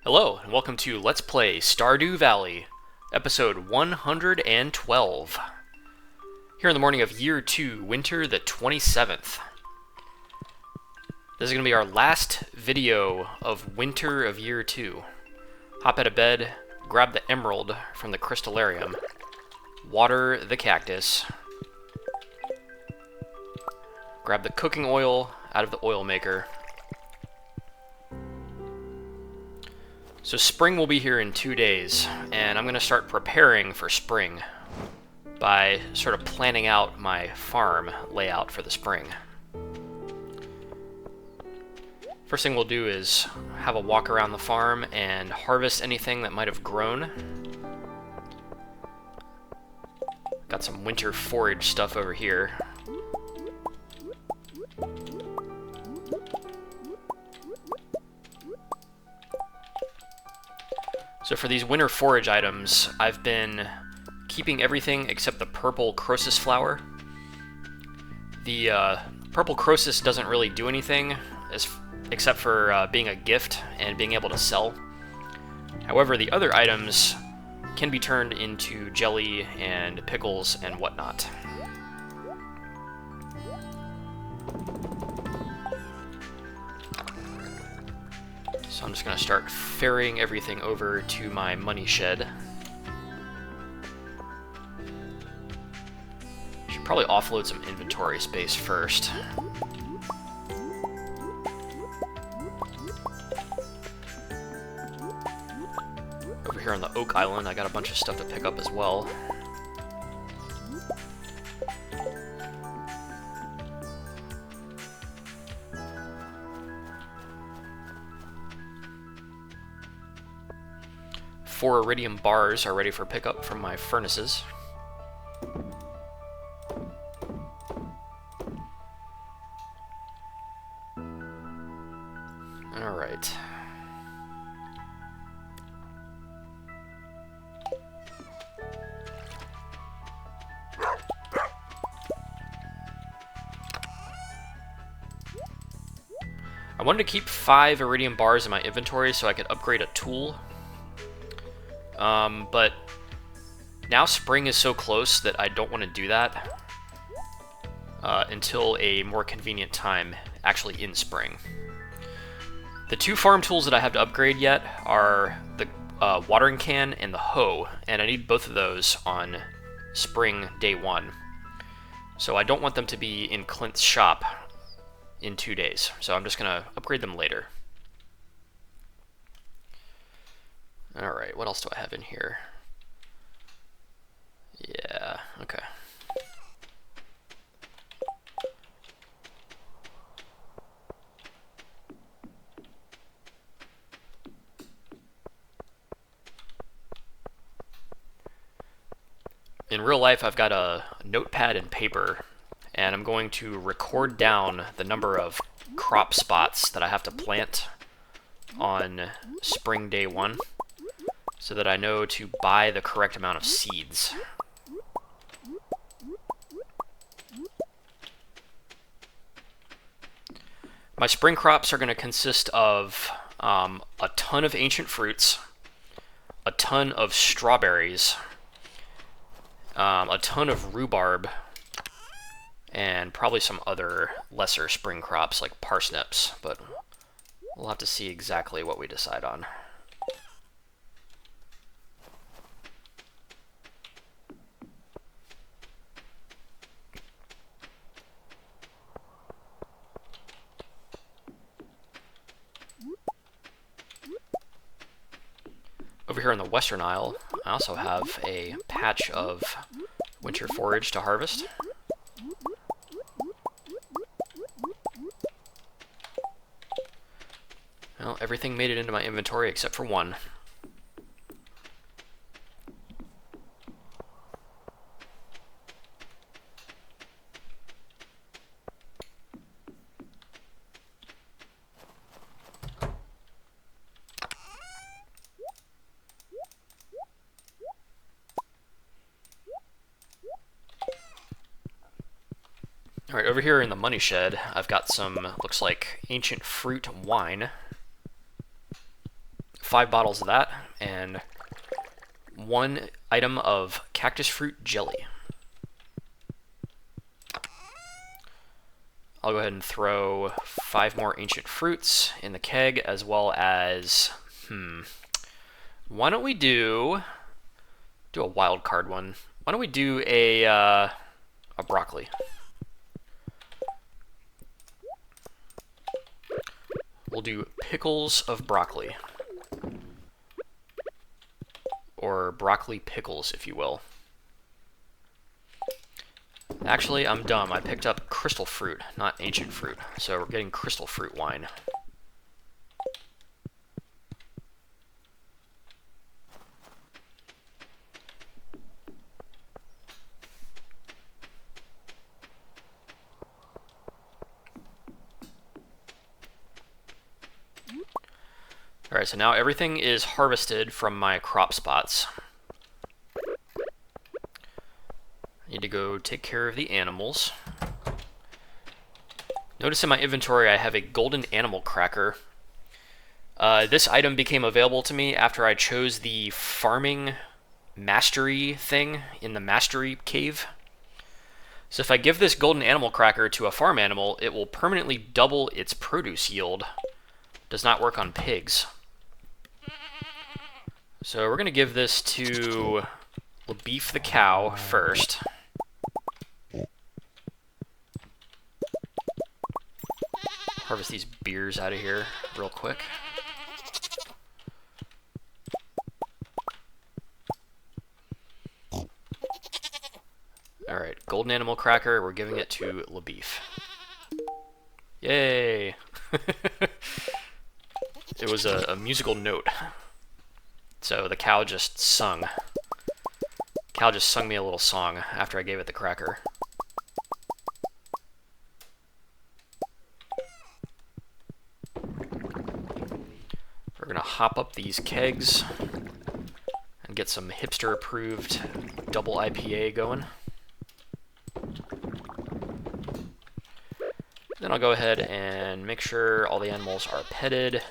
Hello, and welcome to Let's Play Stardew Valley, episode 112. Here in the morning of Year 2, Winter the 27th. This is going to be our last video of Winter of Year 2. Hop out of bed, grab the emerald from the crystallarium, water the cactus, grab the cooking oil out of the oil maker. So spring will be here in 2 days, and I'm going to start preparing for spring by sort of planning out my farm layout for the spring. First thing we'll do is have a walk around the farm and harvest anything that might have grown. Got some winter forage stuff over here. So for these winter forage items, I've been keeping everything except the purple crosus flower. The purple crosus doesn't really do anything except for being a gift and being able to sell. However, the other items can be turned into jelly and pickles and whatnot. So I'm just going to start ferrying everything over to my money shed. Should probably offload some inventory space first. Over here on the Oak Island, I got a bunch of stuff to pick up as well. Four iridium bars are ready for pickup from my furnaces. Alright. I wanted to keep 5 iridium bars in my inventory so I could upgrade a tool. But now spring is so close that I don't want to do that until a more convenient time, actually in spring. The 2 farm tools that I have to upgrade yet are the watering can and the hoe, and I need both of those on spring day 1. So I don't want them to be in Clint's shop in 2 days, so I'm just going to upgrade them later. Alright, what else do I have in here? Yeah, okay. In real life, I've got a notepad and paper, and I'm going to record down the number of crop spots that I have to plant on spring day 1. So that I know to buy the correct amount of seeds. My spring crops are going to consist of a ton of ancient fruits, a ton of strawberries, a ton of rhubarb, and probably some other lesser spring crops like parsnips, but we'll have to see exactly what we decide on. Over here in the Western Isle, I also have a patch of winter forage to harvest. Well, everything made it into my inventory except for one. Alright, over here in the money shed, I've got some, looks like, ancient fruit wine. 5 bottles of that, and 1 item of cactus fruit jelly. I'll go ahead and throw 5 more ancient fruits in the keg, as well as, why don't we do a wild card one? Why don't we do a broccoli? We'll do pickles of broccoli. Or broccoli pickles, if you will. Actually, I'm dumb. I picked up crystal fruit, not ancient fruit. So we're getting crystal fruit wine. Alright, so now everything is harvested from my crop spots. I need to go take care of the animals. Notice in my inventory I have a golden animal cracker. This item became available to me after I chose the farming mastery thing in the mastery cave. So if I give this golden animal cracker to a farm animal, it will permanently double its produce yield. Does not work on pigs. So we're going to give this to Beef the cow first. Harvest these beers out of here real quick. Alright, golden animal cracker, we're giving it to LaBeef. Yay! It was a musical note. So the cow just sung. Cow just sung me a little song after I gave it the cracker. We're gonna hop up these kegs and get some hipster-approved double IPA going. Then I'll go ahead and make sure all the animals are petted.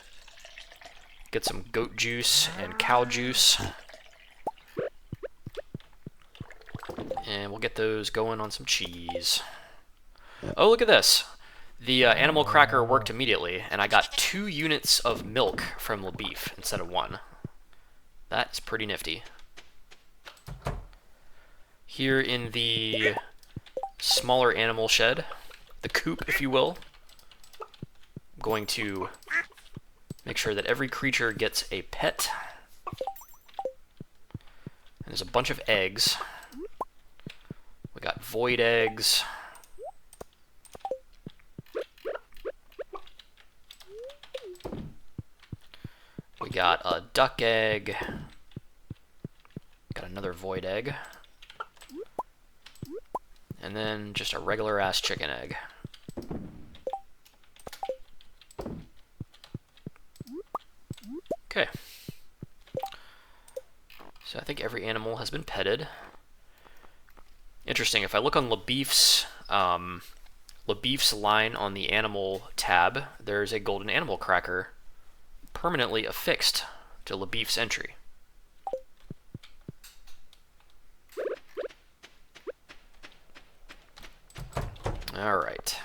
Get some goat juice and cow juice. And we'll get those going on some cheese. Oh, look at this. The animal cracker worked immediately, and I got 2 units of milk from LaBeef instead of 1. That's pretty nifty. Here in the smaller animal shed, the coop, if you will, I'm going to make sure that every creature gets a pet. And there's a bunch of eggs. We got void eggs. We got a duck egg. Got another void egg. And then just a regular ass chicken egg. Okay. So I think every animal has been petted. Interesting, if I look on LaBeef's line on the animal tab, there's a golden animal cracker permanently affixed to LaBeef's entry. Alright.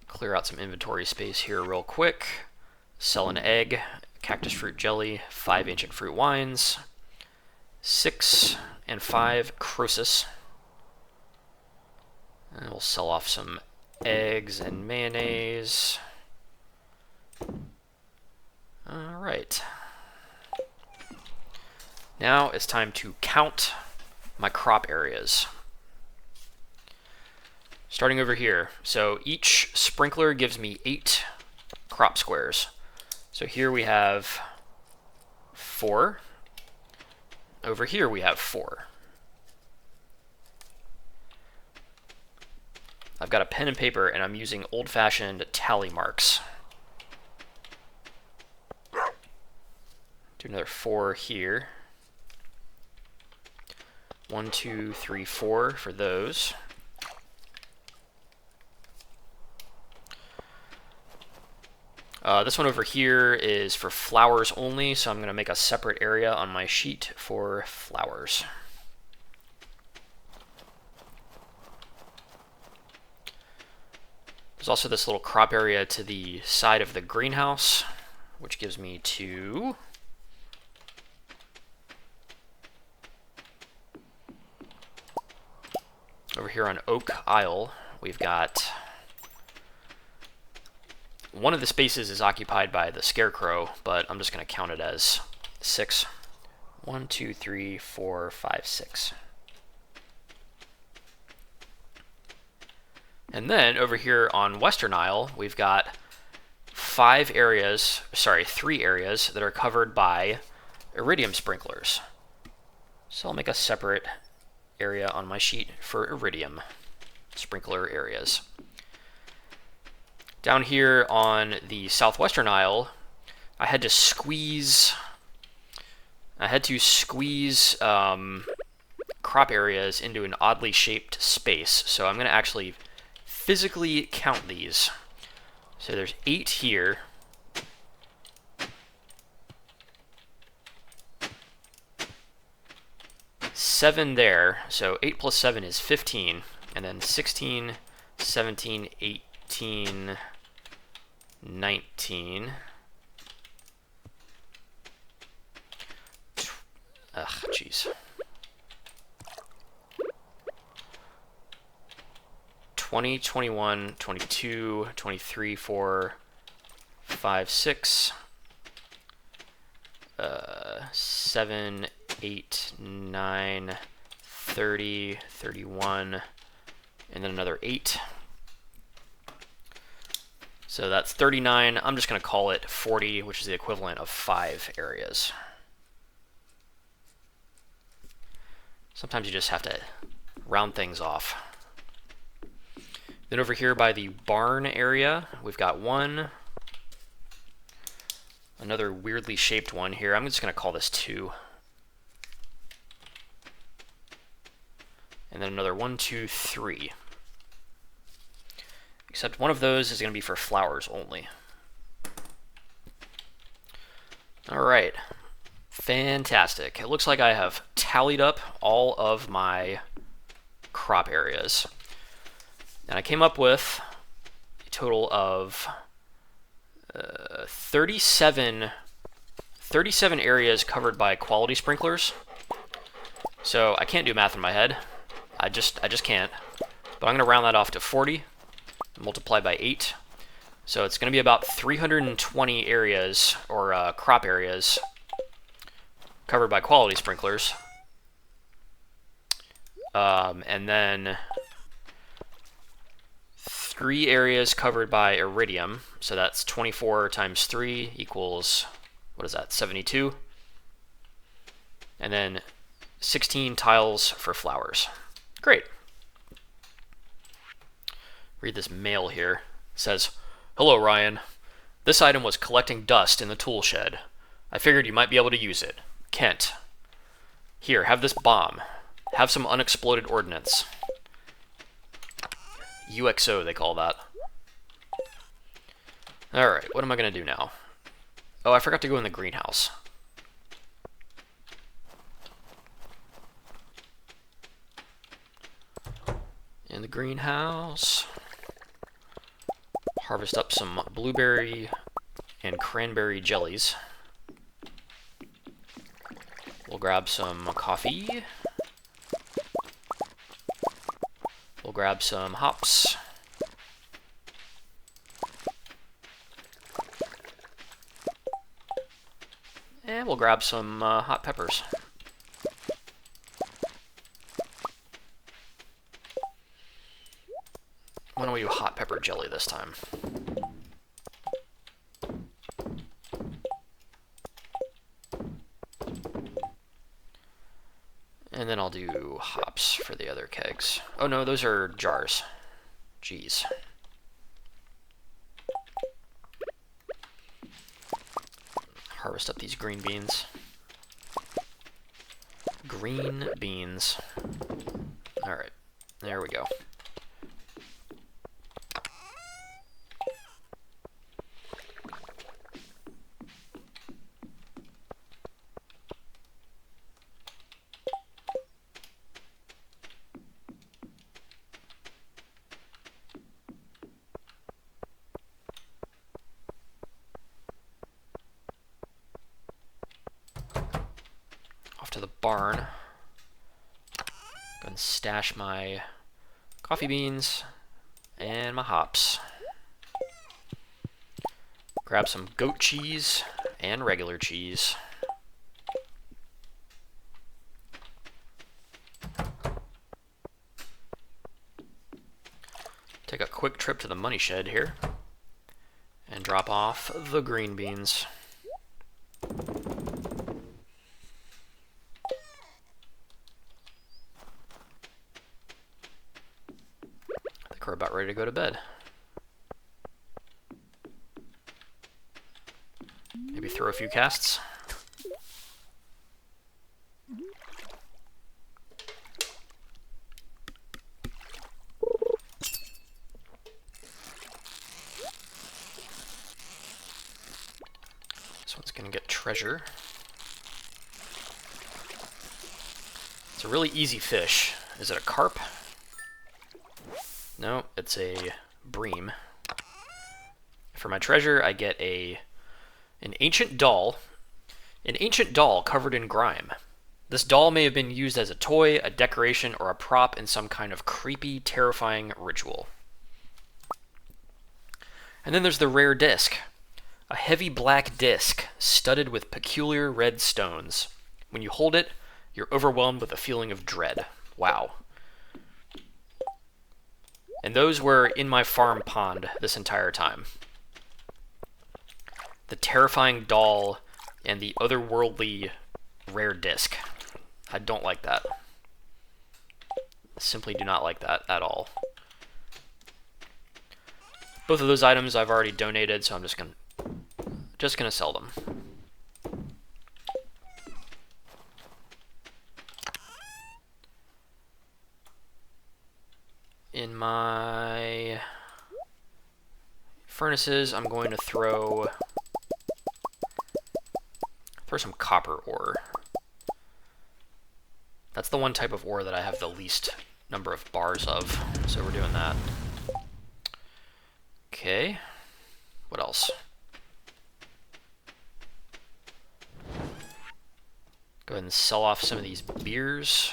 Clear out some inventory space here real quick. Sell an egg, cactus fruit jelly, 5 ancient fruit wines, 6 and 5 Croesus. And we'll sell off some eggs and mayonnaise. Alright. Now it's time to count my crop areas. Starting over here. So each sprinkler gives me 8 crop squares. So here we have 4. Over here we have 4. I've got a pen and paper and I'm using old-fashioned tally marks. Do another 4 here. 1, 2, 3, 4 for those. This one over here is for flowers only, so I'm going to make a separate area on my sheet for flowers. There's also this little crop area to the side of the greenhouse, which gives me 2. Over here on Oak Isle, we've got one of the spaces is occupied by the scarecrow, but I'm just going to count it as 6. 1, 2, 3, 4, 5, 6. And then over here on Western Isle, we've got 3 areas that are covered by iridium sprinklers. So I'll make a separate area on my sheet for iridium sprinkler areas. Down here on the southwestern Isle, I had to squeeze crop areas into an oddly shaped space. So I'm going to actually physically count these. So there's 8 here. Seven there, so 8 plus 7 is 15, and then 16, 17, 18, 19. Ugh, jeez. 20, 21, 22, 23, 4, 5, 6, 7, 8, 9, 30, 31, and then another 8. So that's 39. I'm just going to call it 40, which is the equivalent of 5 areas. Sometimes you just have to round things off. Then over here by the barn area, we've got 1. Another weirdly shaped one here. I'm just going to call this 2. And then another 1, 2, 3. Except one of those is going to be for flowers only. All right. Fantastic. It looks like I have tallied up all of my crop areas. And I came up with a total of 37 areas covered by quality sprinklers. So I can't do math in my head. I just can't. But I'm going to round that off to 40, multiply by 8. So it's going to be about 320 areas, or crop areas, covered by quality sprinklers. And then 3 areas covered by iridium. So that's 24 times 3 equals, what is that, 72? And then 16 tiles for flowers. Great. Read this mail here. It says, "Hello, Ryan. This item was collecting dust in the tool shed. I figured you might be able to use it. Kent. Here, have this bomb. Have some unexploded ordnance." UXO, they call that. Alright, what am I going to do now? Oh, I forgot to go in the greenhouse. In the greenhouse, harvest up some blueberry and cranberry jellies. We'll grab some coffee. We'll grab some hops. And we'll grab some hot peppers. Why don't we do hot pepper jelly this time? And then I'll do hops for the other kegs. Oh no, those are jars. Jeez. Harvest up these green beans. Green beans. Alright, there we go. to the barn. Go and stash my coffee beans and my hops. Grab some goat cheese and regular cheese. Take a quick trip to the money shed here and drop off the green beans. I think we're about ready to go to bed. Maybe throw a few casts. This one's gonna get treasure. It's a really easy fish. Is it a carp? No, it's a bream. For my treasure, I get an ancient doll. An ancient doll covered in grime. This doll may have been used as a toy, a decoration, or a prop in some kind of creepy, terrifying ritual. And then there's the rare disc. A heavy black disc studded with peculiar red stones. When you hold it, you're overwhelmed with a feeling of dread. Wow. And those were in my farm pond this entire time. The terrifying doll and the otherworldly rare disc. I don't like that. I simply do not like that at all. Both of those items I've already donated, so I'm just gonna sell them. In my furnaces, I'm going to throw some copper ore. That's the one type of ore that I have the least number of bars of, so we're doing that. Okay, what else? Go ahead and sell off some of these beers.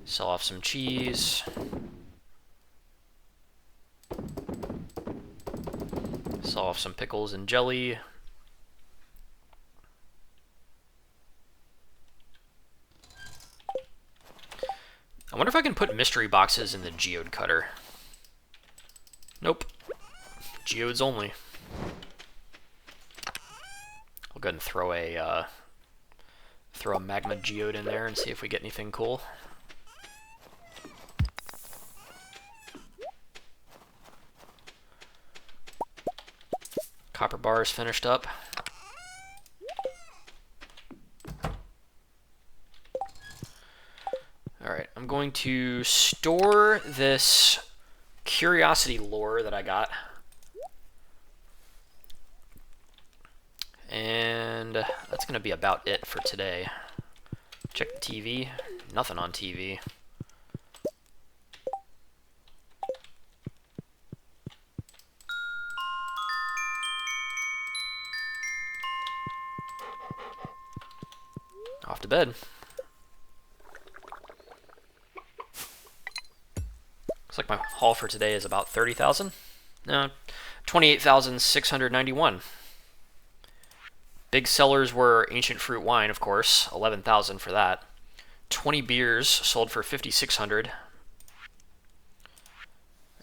Sell off some cheese. Sell off some pickles and jelly. I wonder if I can put mystery boxes in the geode cutter. Nope. Geodes only. I'll go ahead and throw a magma geode in there and see if we get anything cool. Copper bars finished up. Alright, I'm going to store this curiosity lore that I got. And that's going to be about it for today. Check the TV. Nothing on TV. Off to bed. Looks like my haul for today is about 30,000. No, 28,691. Big sellers were ancient fruit wine, of course, 11,000 for that. 20 beers sold for 5,600.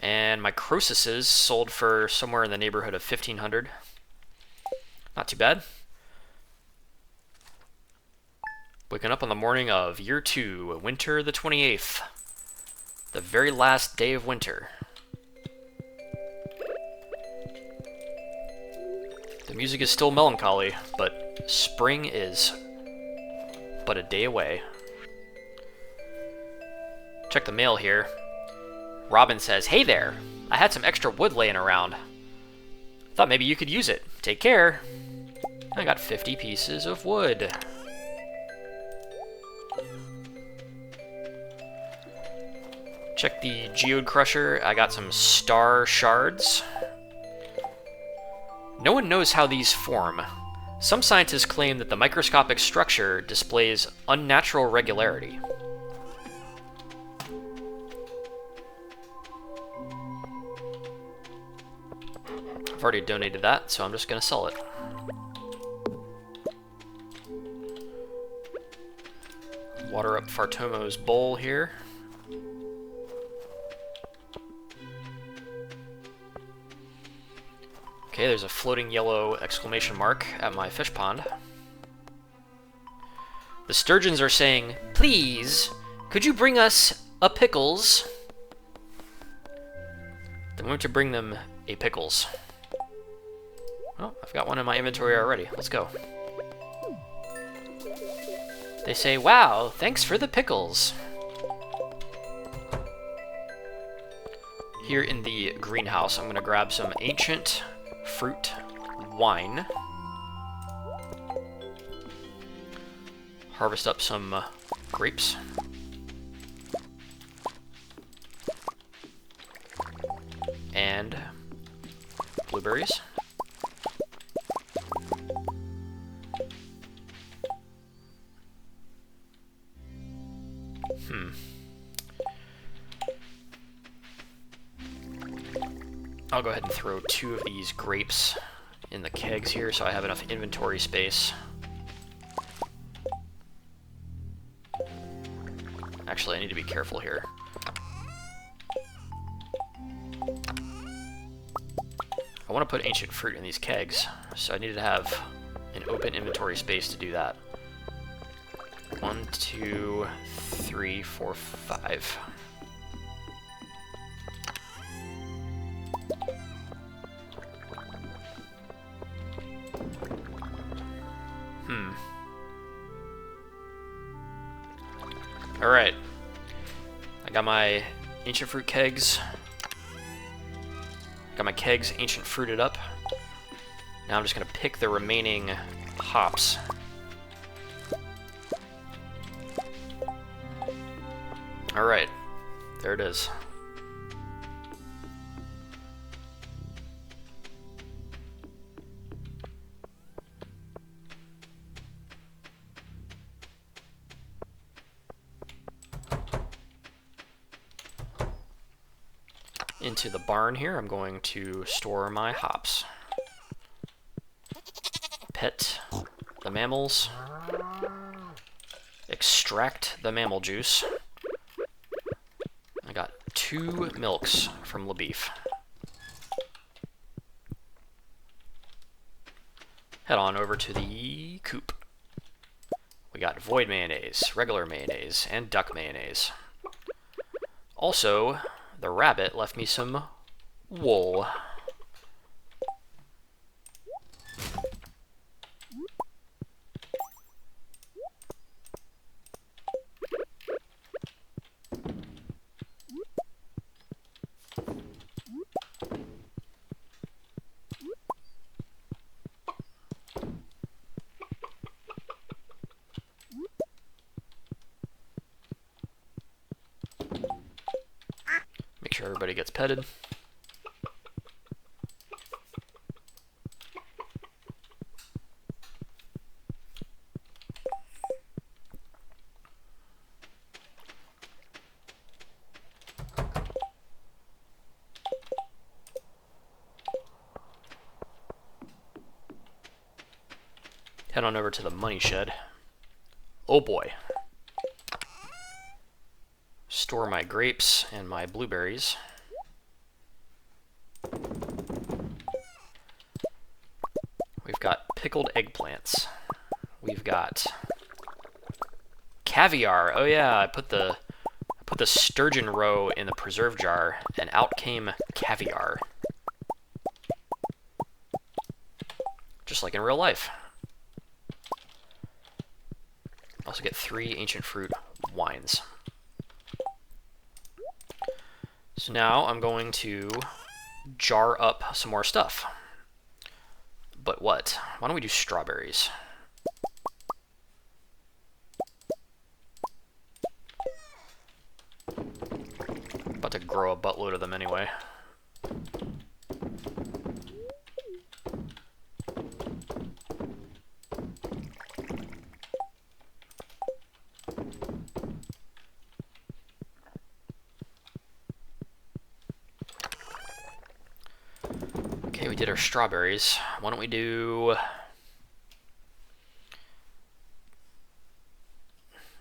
And my crosises sold for somewhere in the neighborhood of 1,500. Not too bad. Waking up on the morning of year 2, winter the 28th. The very last day of winter. The music is still melancholy, but spring is but a day away. Check the mail here. Robin says, "Hey there, I had some extra wood laying around. Thought maybe you could use it. Take care." I got 50 pieces of wood. Check the geode crusher. I got some star shards. No one knows how these form. Some scientists claim that the microscopic structure displays unnatural regularity. I've already donated that, so I'm just going to sell it. Water up Fartomo's bowl here. Okay, there's a floating yellow exclamation mark at my fish pond. The sturgeons are saying, "Please, could you bring us a pickles?" I'm going to bring them a pickles. Oh, I've got one in my inventory already. Let's go. They say, "Wow, thanks for the pickles." Here in the greenhouse, I'm going to grab some ancient fruit wine. Harvest up some grapes. And blueberries. I'll go ahead and throw 2 of these grapes in the kegs here so I have enough inventory space. Actually, I need to be careful here. I want to put ancient fruit in these kegs, so I need to have an open inventory space to do that. 1, 2, 3, 4, 5. Alright. I got my ancient fruit kegs. Got my kegs ancient fruited up. Now I'm just going to pick the remaining hops. Alright. There it is. Into the barn here, I'm going to store my hops. Pet the mammals. Extract the mammal juice. I got 2 milks from LaBeef. Head on over to the coop. We got void mayonnaise, regular mayonnaise, and duck mayonnaise. Also, the rabbit left me some wool. Make sure everybody gets petted. Head on over to the money shed. Oh boy. Store my grapes and my blueberries. We've got pickled eggplants. We've got caviar. Oh yeah, I put the sturgeon roe in the preserve jar and out came caviar. Just like in real life. Also get 3 ancient fruit wines. So now I'm going to jar up some more stuff. But what? Why don't we do strawberries? About to grow a buttload of them anyway. Okay, we did our strawberries. Why don't we do...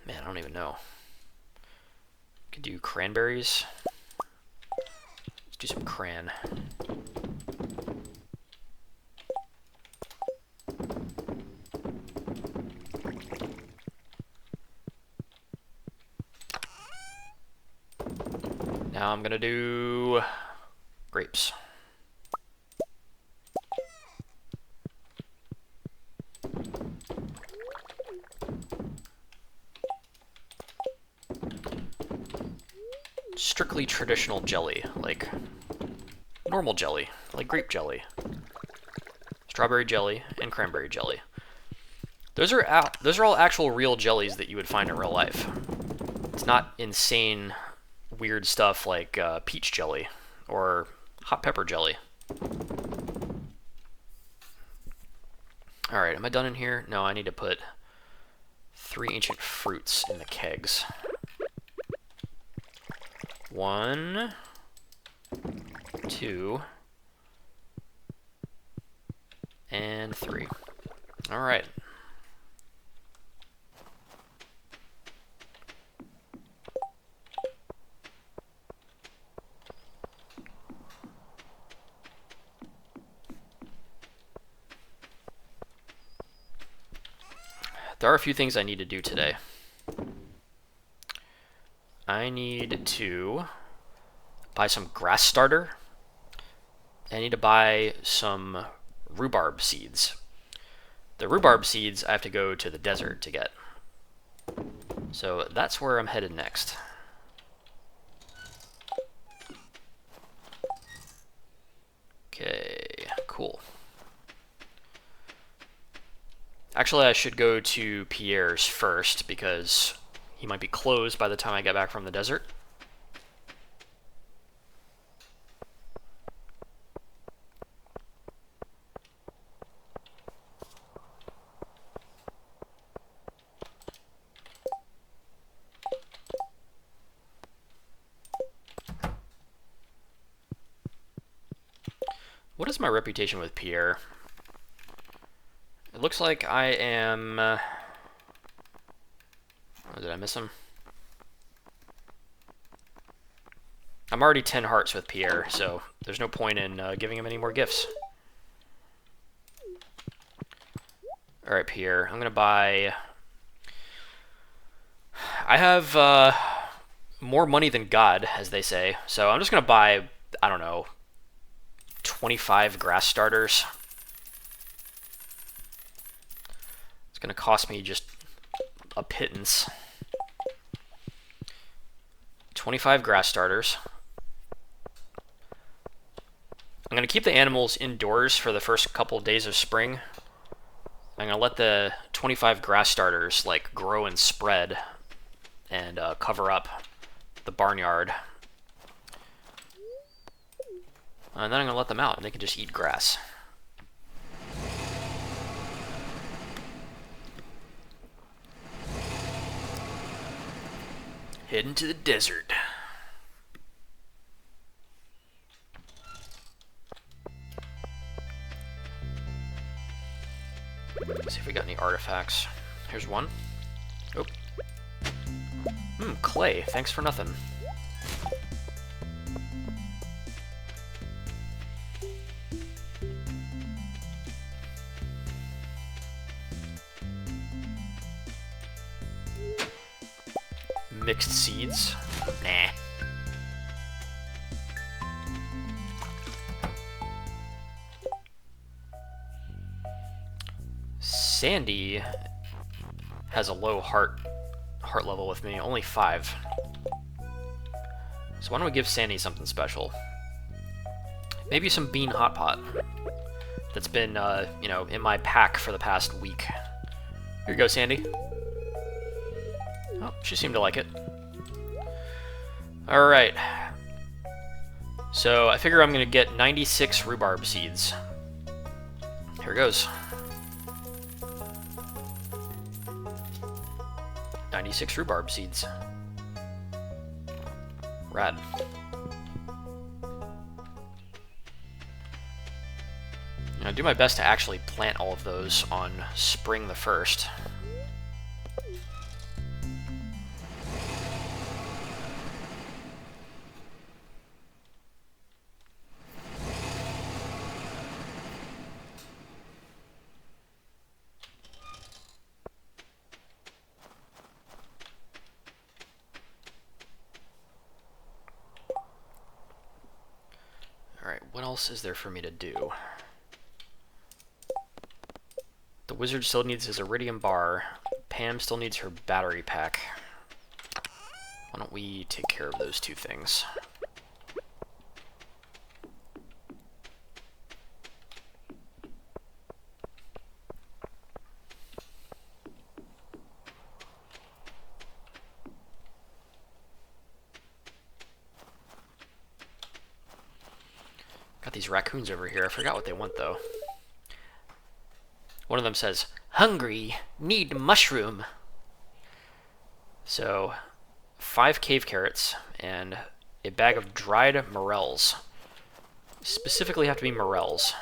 Man, I don't even know. Could do cranberries. Let's do some cran. Now I'm gonna do grapes. Strictly traditional jelly, like normal jelly, like grape jelly, strawberry jelly, and cranberry jelly. Those are all actual real jellies that you would find in real life. It's not insane, weird stuff like peach jelly or hot pepper jelly. All right, am I done in here? No, I need to put 3 ancient fruits in the kegs. 1, 2, and 3. All right. There are a few things I need to do today. I need to buy some grass starter. I need to buy some rhubarb seeds. The rhubarb seeds I have to go to the desert to get. So that's where I'm headed next. Okay, cool. Actually, I should go to Pierre's first because he might be closed by the time I get back from the desert. What is my reputation with Pierre? It looks like I am... oh, did I miss him? I'm already 10 hearts with Pierre, so there's no point in giving him any more gifts. Alright, Pierre, I'm going to buy... I have more money than God, as they say, so I'm just going to buy, I don't know, 25 grass starters. It's going to cost me just a pittance. 25 grass starters. I'm going to keep the animals indoors for the first couple of days of spring. I'm going to let the 25 grass starters like grow and spread and cover up the barnyard. And then I'm going to let them out and they can just eat grass. Heading to the desert. Let's see if we got any artifacts. Here's one. Oh. Clay. Thanks for nothing. Mixed seeds? Nah. Sandy has a low heart level with me, only 5. So why don't we give Sandy something special? Maybe some bean hot pot that's been, you know, in my pack for the past week. Here you go, Sandy. Oh, she seemed to like it. Alright. So I figure I'm going to get 96 rhubarb seeds. Here goes. 96 rhubarb seeds. Rad. I'll do my best to actually plant all of those on spring the 1st. Alright, what else is there for me to do? The wizard still needs his iridium bar. Pam still needs her battery pack. Why don't we take care of those two things? Got these raccoons over here. I forgot what they want, though. One of them says, "Hungry, need mushroom." So, 5 cave carrots and a bag of dried morels. Specifically have to be morels.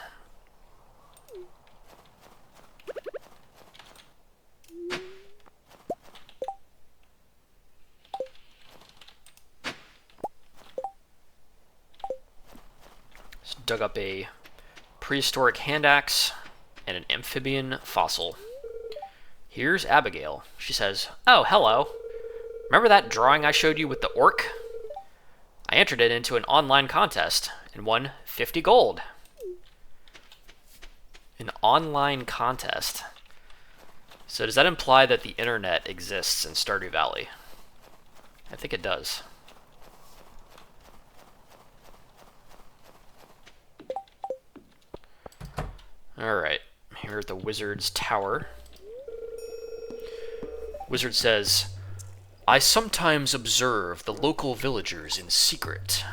Just dug up a prehistoric hand axe and an amphibian fossil. Here's Abigail. She says, "Oh, hello. Remember that drawing I showed you with the orc? I entered it into an online contest and won 50 gold. An online contest. So does that imply that the internet exists in Stardew Valley? I think it does. Alright, here at the wizard's tower. Wizard says, "I sometimes observe the local villagers in secret.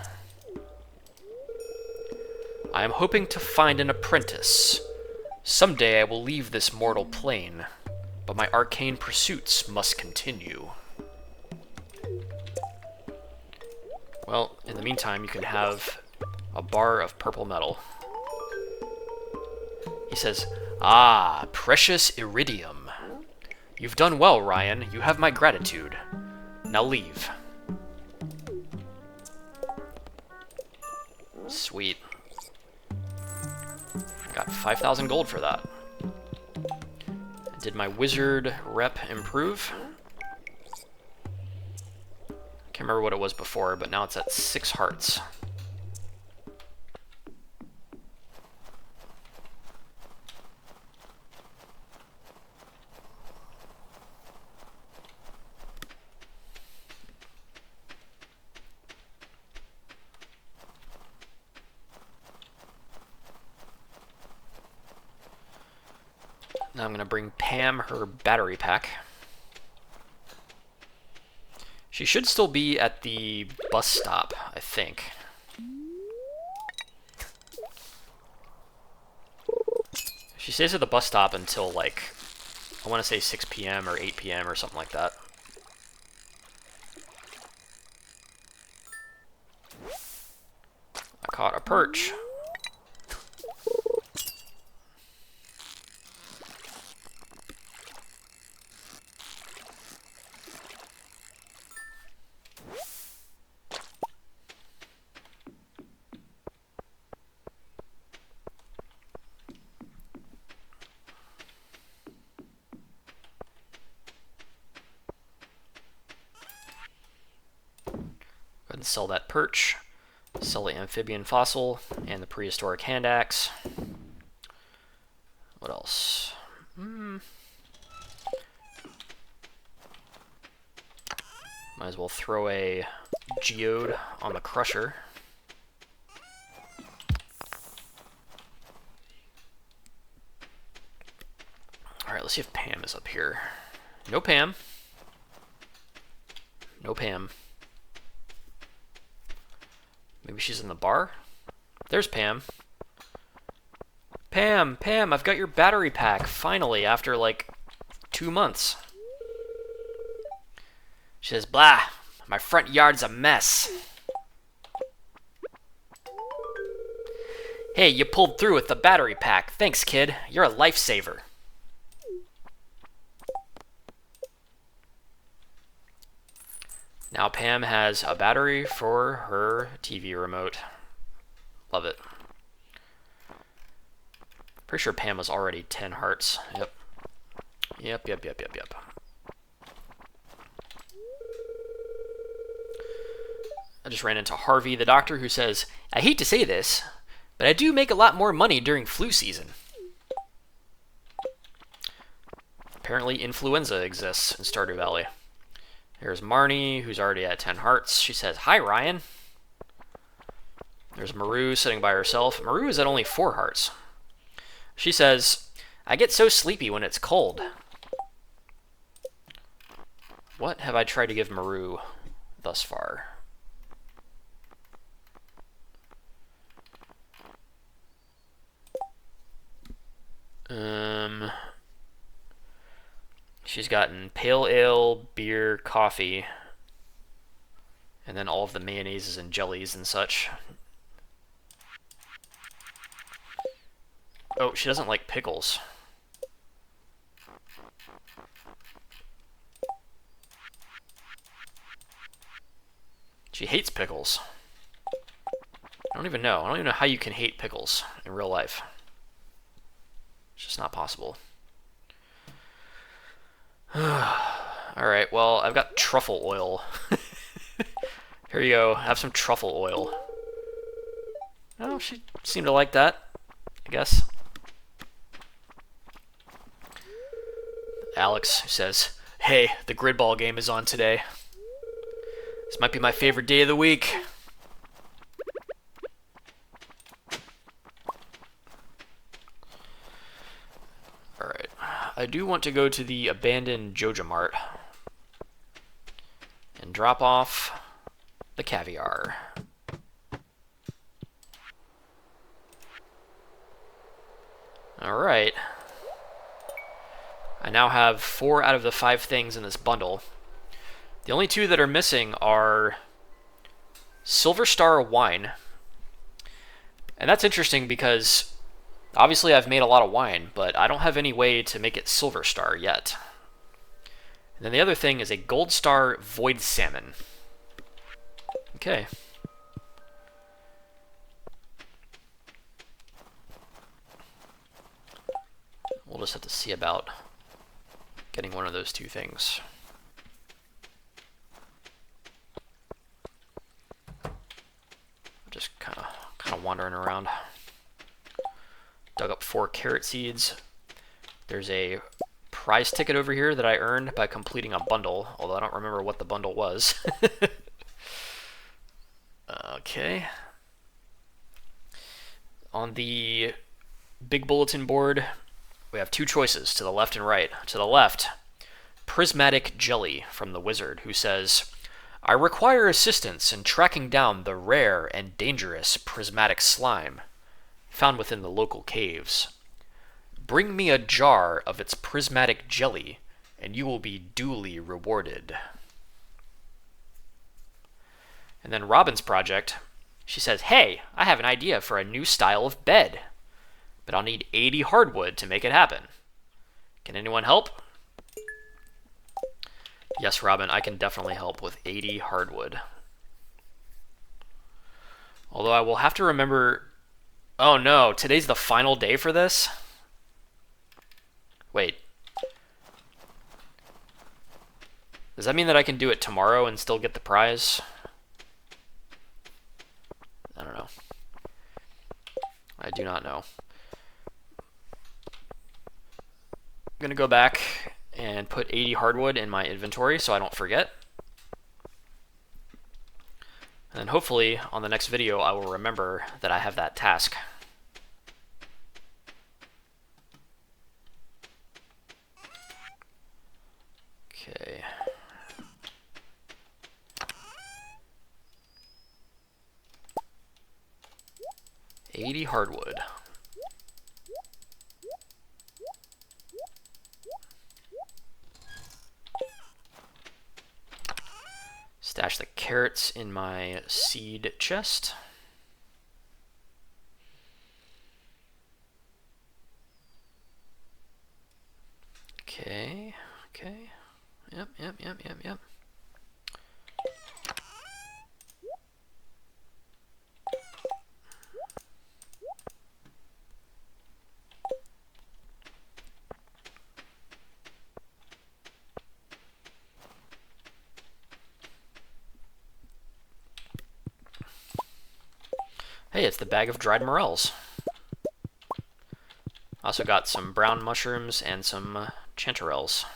I am hoping to find an apprentice. Someday I will leave this mortal plane, but my arcane pursuits must continue." Well, in the meantime, you can have a bar of purple metal. He says, "Ah, precious iridium. You've done well, Ryan. You have my gratitude. Now leave." Sweet. Got 5,000 gold for that. Did my wizard rep improve? Can't remember what it was before, but now it's at 6 hearts. Now I'm going to bring Pam her battery pack. She should still be at the bus stop, I think. She stays at the bus stop until, like, I want to say 6 p.m. or 8 p.m. or something like that. I caught a perch. And sell that perch, sell the amphibian fossil, and the prehistoric hand axe. What else? Might as well throw a geode on the crusher. Alright, let's see if Pam is up here. No Pam. No Pam. Maybe she's in the bar? There's Pam. Pam, I've got your battery pack, finally, after like 2 months. She says, "Blah, my front yard's a mess." Hey, you pulled through with the battery pack. Thanks, kid. You're a lifesaver. Now Pam has a battery for her TV remote. Love it. Pretty sure Pam was already 10 hearts. Yep. Yep. I just ran into Harvey, the doctor, who says, I hate to say this, but I do make a lot more money during flu season. Apparently influenza exists in Stardew Valley. There's Marnie, who's already at 10 hearts. She says, hi, Ryan. There's Maru sitting by herself. Maru is at only 4 hearts. She says, I get so sleepy when it's cold. What have I tried to give Maru thus far? She's gotten pale ale, beer, coffee, and then all of the mayonnaises and jellies and such. Oh, she doesn't like pickles. She hates pickles. I don't even know how you can hate pickles in real life. It's just not possible. Alright, well, I've got truffle oil. Here you go, have some truffle oil. Oh, she seemed to like that, I guess. Alex says, hey, the grid ball game is on today. This might be my favorite day of the week. Alright, I do want to go to the abandoned Joja Mart and drop off the caviar. Alright. I now have 4 out of the 5 things in this bundle. The only 2 that are missing are Silver Star wine. And that's interesting because obviously I've made a lot of wine, but I don't have any way to make it Silver Star yet. And then the other thing is a Gold Star Void Salmon. Okay. We'll just have to see about getting one of those 2 things. Just kind of wandering around. Dug up 4 carrot seeds. There's a prize ticket over here that I earned by completing a bundle, although I don't remember what the bundle was. Okay. On the big bulletin board, we have 2 choices to the left and right. To the left, Prismatic Jelly from the Wizard, who says, I require assistance in tracking down the rare and dangerous prismatic slime found within the local caves. Bring me a jar of its prismatic jelly, and you will be duly rewarded. And then Robin's project, she says, hey, I have an idea for a new style of bed, but I'll need 80 hardwood to make it happen. Can anyone help? Yes, Robin, I can definitely help with 80 hardwood. Although I will have to remember... Oh no, today's the final day for this? Wait. Does that mean that I can do it tomorrow and still get the prize? I don't know. I do not know. I'm going to go back and put 80 hardwood in my inventory so I don't forget. And then hopefully on the next video I will remember that I have that task. Okay. $80 hardwood. Stash the carrots in my seed chest. Yep. Hey, it's the bag of dried morels. Also got some brown mushrooms and some chanterelles.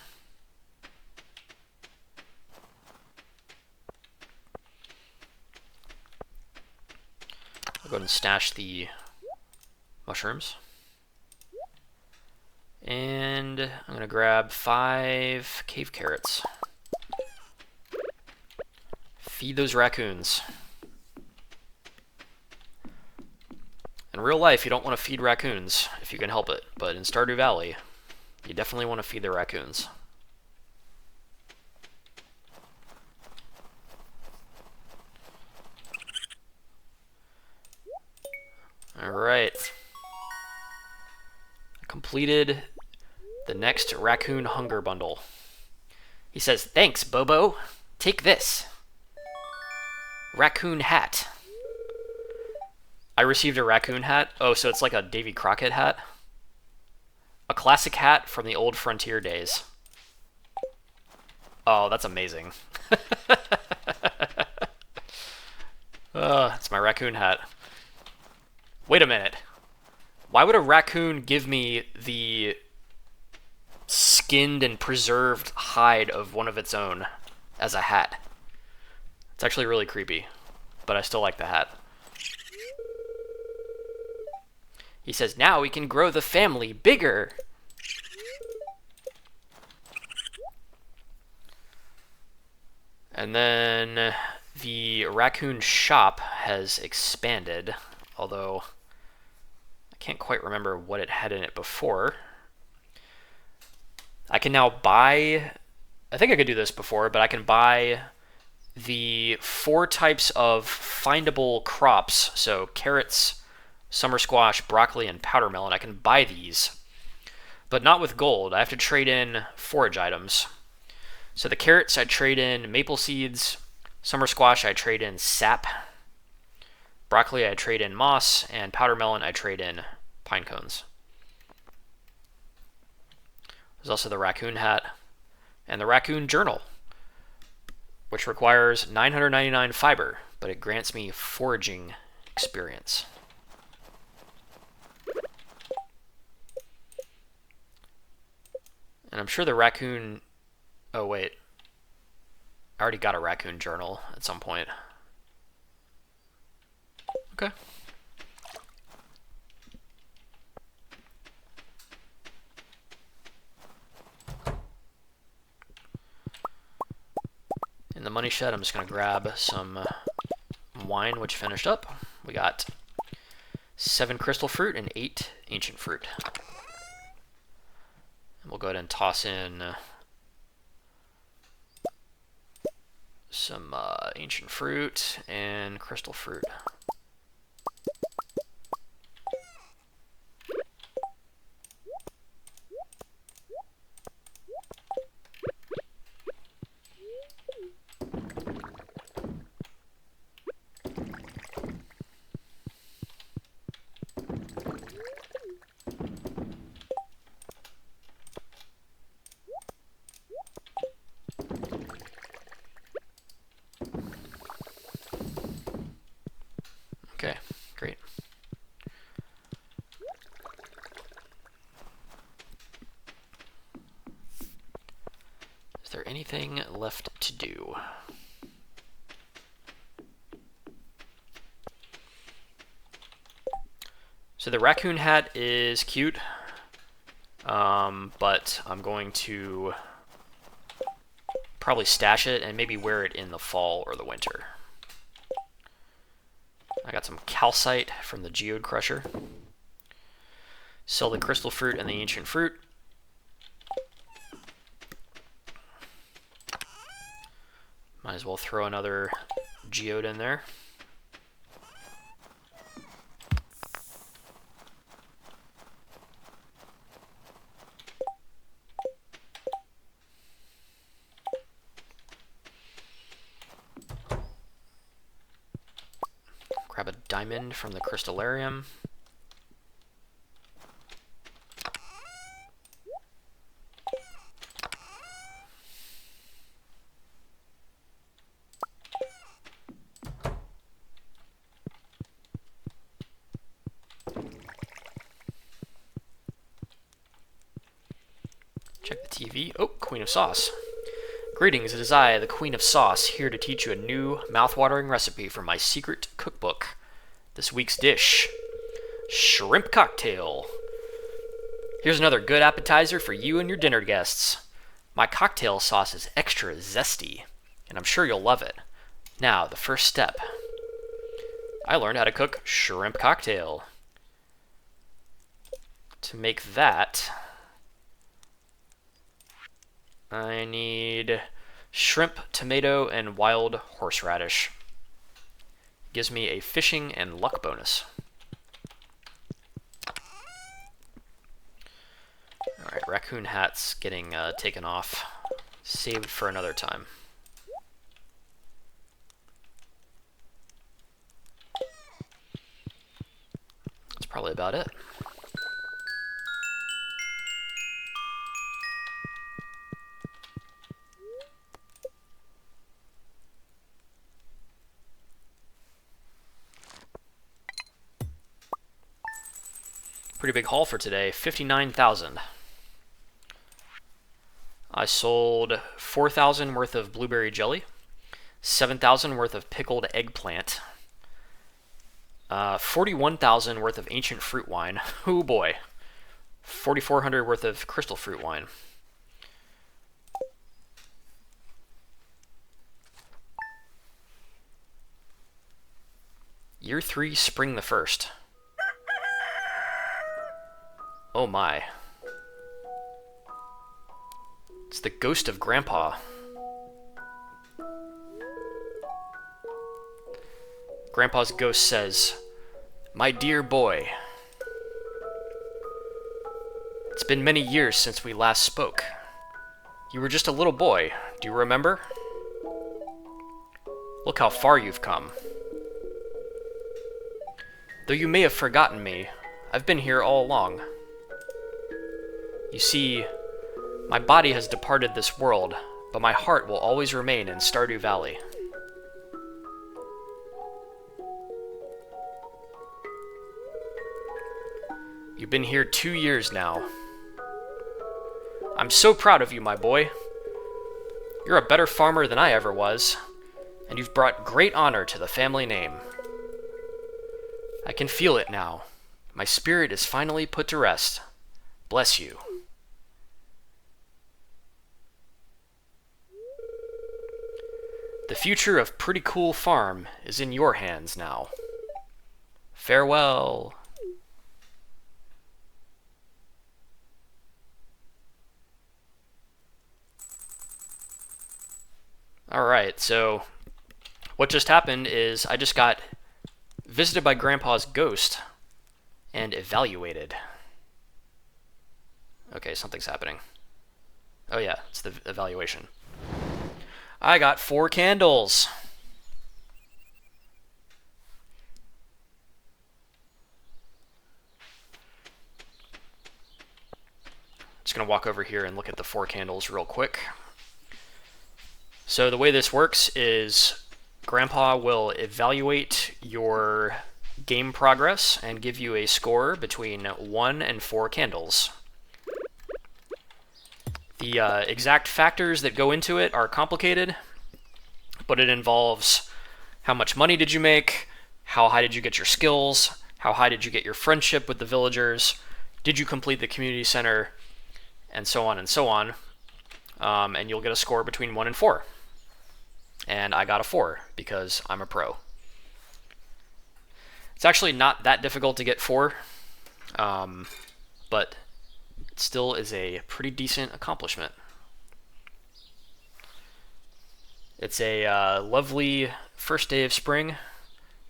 I'll go ahead and stash the mushrooms. And I'm going to grab 5 cave carrots. Feed those raccoons. In real life, you don't want to feed raccoons if you can help it, but in Stardew Valley, you definitely want to feed the raccoons. Alright. Completed the next raccoon hunger bundle. He says, "Thanks, Bobo. Take this. Raccoon hat." I received a raccoon hat. Oh, so it's like a Davy Crockett hat? A classic hat from the old frontier days. Oh, that's amazing. It's my raccoon hat. Wait a minute. Why would a raccoon give me the skinned and preserved hide of one of its own as a hat? It's actually really creepy, but I still like the hat. He says, "Now we can grow the family bigger." And then the raccoon shop has expanded, although I can't quite remember what it had in it before. I can now buy, I think I could do this before, but I can buy the 4 types of findable crops, so carrots, summer squash, broccoli, and powder melon. I can buy these, but not with gold. I have to trade in forage items. So the carrots, I trade in maple seeds. Summer squash, I trade in sap. Broccoli, I trade in moss. And powder melon, I trade in pine cones. There's also the raccoon hat and the raccoon journal, which requires 999 fiber, but it grants me foraging experience. And I'm sure the raccoon... Oh, wait. I already got a raccoon journal at some point. Okay. In the money shed, I'm just going to grab some wine, which finished up. We got 7 crystal fruit and 8 ancient fruit. And we'll go ahead and toss in some ancient fruit and crystal fruit. Okay, great. Is there anything left to do? So the raccoon hat is cute, but I'm going to probably stash it and maybe wear it in the fall or the winter. I got some calcite from the geode crusher. Sell the crystal fruit and the ancient fruit. Might as well throw another geode in there. diamond from the crystallarium. Check the TV. Oh, Queen of Sauce. Greetings, it is I, the Queen of Sauce, here to teach you a new, mouth-watering recipe from my secret cookbook. This week's dish, shrimp cocktail. Here's another good appetizer for you and your dinner guests. My cocktail sauce is extra zesty, and I'm sure you'll love it. Now, the first step. I learned how to cook shrimp cocktail. To make that, I need shrimp, tomato, and wild horseradish. Gives me a fishing and luck bonus. Alright, raccoon hat's getting taken off. Saved for another time. That's probably about it. Pretty big haul for today, 59,000. I sold 4,000 worth of blueberry jelly, 7,000 worth of pickled eggplant, 41,000 worth of ancient fruit wine. Oh boy. 4,400 worth of crystal fruit wine. Year 3, spring the 1st. Oh my. It's the ghost of Grandpa. Grandpa's ghost says, "My dear boy, it's been many years since we last spoke. You were just a little boy, do you remember? Look how far you've come. Though you may have forgotten me, I've been here all along. You see, my body has departed this world, but my heart will always remain in Stardew Valley. You've been here 2 years now. I'm so proud of you, my boy. You're a better farmer than I ever was, and you've brought great honor to the family name. I can feel it now. My spirit is finally put to rest. Bless you." The future of Pretty Cool Farm is in your hands now. Farewell. Alright, so what just happened is I just got visited by Grandpa's ghost and evaluated. Okay, something's happening. Oh yeah, it's the evaluation. I got 4 candles. Just gonna walk over here and look at the 4 candles real quick. So the way this works is Grandpa will evaluate your game progress and give you a score between 1 and 4 candles. The exact factors that go into it are complicated, but it involves how much money did you make, how high did you get your skills, how high did you get your friendship with the villagers, did you complete the community center, and so on and so on. And you'll get a score between 1 and 4. And I got a 4 because I'm a pro. It's actually not that difficult to get 4, but it still is a pretty decent accomplishment. It's a lovely first day of spring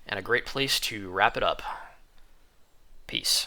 and a great place to wrap it up. Peace.